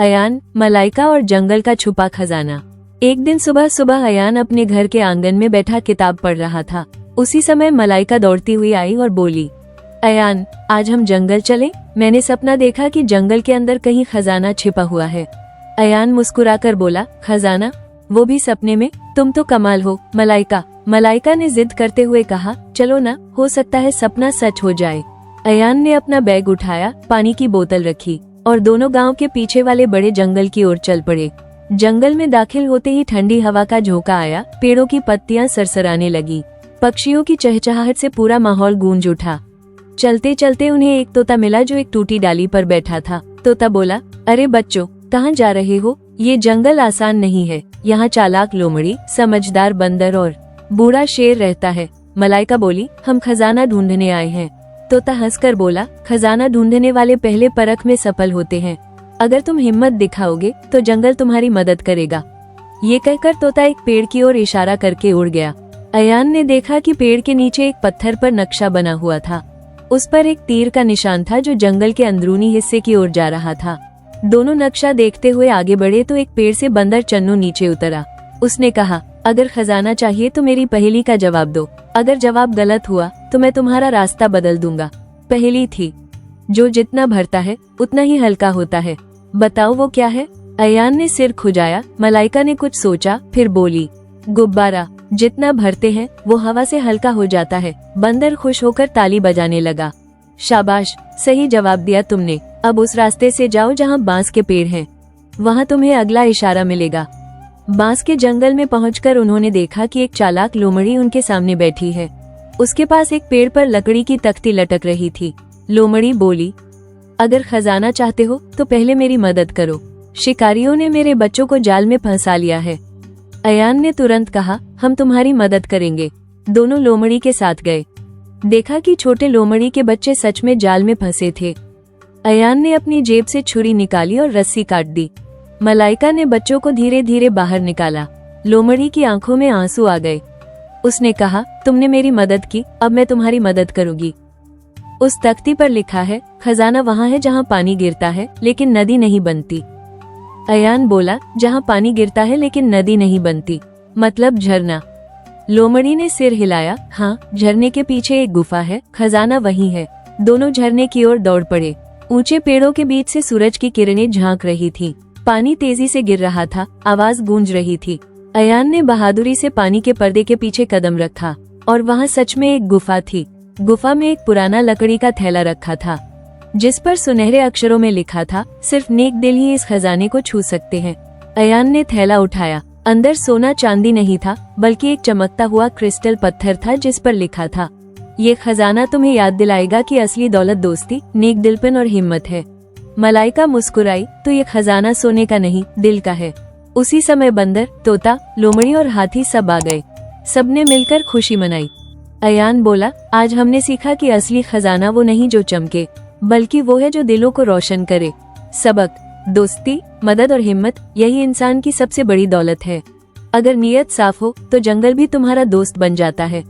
अयान, मलाइका और जंगल का छुपा खजाना। एक दिन सुबह सुबह अयान अपने घर के आंगन में बैठा किताब पढ़ रहा था। उसी समय मलाइका दौड़ती हुई आई और बोली, अयान, आज हम जंगल चले? मैंने सपना देखा कि जंगल के अंदर कहीं खजाना छिपा हुआ है। अयान मुस्कुराकर बोला, खजाना? वो भी सपने में? तुम तो कमाल हो मलाइका। मलाइका ने जिद करते हुए कहा, चलो ना, हो सकता है सपना सच हो जाए। अयान ने अपना बैग उठाया, पानी की बोतल रखी और दोनों गांव के पीछे वाले बड़े जंगल की ओर चल पड़े। जंगल में दाखिल होते ही ठंडी हवा का झोंका आया, पेड़ों की पत्तियां सरसराने लगी, पक्षियों की चहचहाहट से पूरा माहौल गूंज उठा। चलते चलते उन्हें एक तोता मिला जो एक टूटी डाली पर बैठा था। तोता बोला, अरे बच्चों, कहाँ जा रहे हो? ये जंगल आसान नहीं है, यहाँ चालाक लोमड़ी, समझदार बंदर और बूढ़ा शेर रहता है। मलाइका बोली, हम खजाना ढूंढने आए हैं। तोता हंसकर बोला, खजाना ढूंढने वाले पहले परख में सफल होते हैं। अगर तुम हिम्मत दिखाओगे तो जंगल तुम्हारी मदद करेगा। ये कहकर तोता एक पेड़ की ओर इशारा करके उड़ गया। अयान ने देखा कि पेड़ के नीचे एक पत्थर पर नक्शा बना हुआ था। उस पर एक तीर का निशान था जो जंगल के अंदरूनी हिस्से की ओर जा रहा था। दोनों नक्शा देखते हुए आगे बढ़े तो एक पेड़ से बंदर चन्नू नीचे उतरा। उसने कहा, अगर खजाना चाहिए तो मेरी पहेली का जवाब दो। अगर जवाब गलत हुआ तो मैं तुम्हारा रास्ता बदल दूंगा। पहेली थी, जो जितना भरता है उतना ही हल्का होता है। बताओ वो क्या है? अयान ने सिर खुजाया। मलाइका ने कुछ सोचा, फिर बोली, गुब्बारा। जितना भरते हैं वो हवा से हल्का हो जाता है। बंदर खुश होकर ताली बजाने लगा। शाबाश, सही जवाब दिया तुमने। अब उस रास्ते से जाओ जहाँ बांस के पेड़ हैं, वहाँ तुम्हें अगला इशारा मिलेगा। बांस के जंगल में पहुंचकर उन्होंने देखा कि एक चालाक लोमड़ी उनके सामने बैठी है। उसके पास एक पेड़ पर लकड़ी की तख्ती लटक रही थी। लोमड़ी बोली, अगर खजाना चाहते हो तो पहले मेरी मदद करो। शिकारियों ने मेरे बच्चों को जाल में फंसा लिया है। अयान ने तुरंत कहा, हम तुम्हारी मदद करेंगे। दोनों लोमड़ी के साथ गए। देखा कि छोटे लोमड़ी के बच्चे सच में जाल में फंसे थे। अयान ने अपनी जेब से छुरी निकाली और रस्सी काट दी। मलाइका ने बच्चों को धीरे धीरे बाहर निकाला। लोमड़ी की आंखों में आंसू आ गए। उसने कहा, तुमने मेरी मदद की, अब मैं तुम्हारी मदद करूंगी। उस तख्ती पर लिखा है, खजाना वहाँ है जहाँ पानी गिरता है लेकिन नदी नहीं बनती। अयान बोला, जहाँ पानी गिरता है लेकिन नदी नहीं बनती, मतलब झरना। लोमड़ी ने सिर हिलाया, हाँ, झरने के पीछे एक गुफा है, खजाना वही है। दोनों झरने की ओर दौड़ पड़े। ऊंचे पेड़ों के बीच से सूरज की किरणें झांक रही थी। पानी तेजी से गिर रहा था, आवाज गूंज रही थी। अयान ने बहादुरी से पानी के पर्दे के पीछे कदम रखा और वहाँ सच में एक गुफा थी। गुफा में एक पुराना लकड़ी का थैला रखा था जिस पर सुनहरे अक्षरों में लिखा था, सिर्फ नेक दिल ही इस खजाने को छू सकते हैं। अयान ने थैला उठाया। अंदर सोना चांदी नहीं था, बल्कि एक चमकता हुआ क्रिस्टल पत्थर था जिस पर लिखा था, ये खजाना तुम्हें याद दिलाएगा कि असली दौलत दोस्ती, नेक दिलपन और हिम्मत है। मलाइका मुस्कुराई, तो ये खजाना सोने का नहीं, दिल का है। उसी समय बंदर, तोता, लोमड़ी और हाथी सब आ गए। सबने मिलकर खुशी मनाई। अयान बोला, आज हमने सीखा कि असली खजाना वो नहीं जो चमके, बल्कि वो है जो दिलों को रोशन करे। सबक, दोस्ती, मदद और हिम्मत, यही इंसान की सबसे बड़ी दौलत है। अगर नीयत साफ हो तो जंगल भी तुम्हारा दोस्त बन जाता है।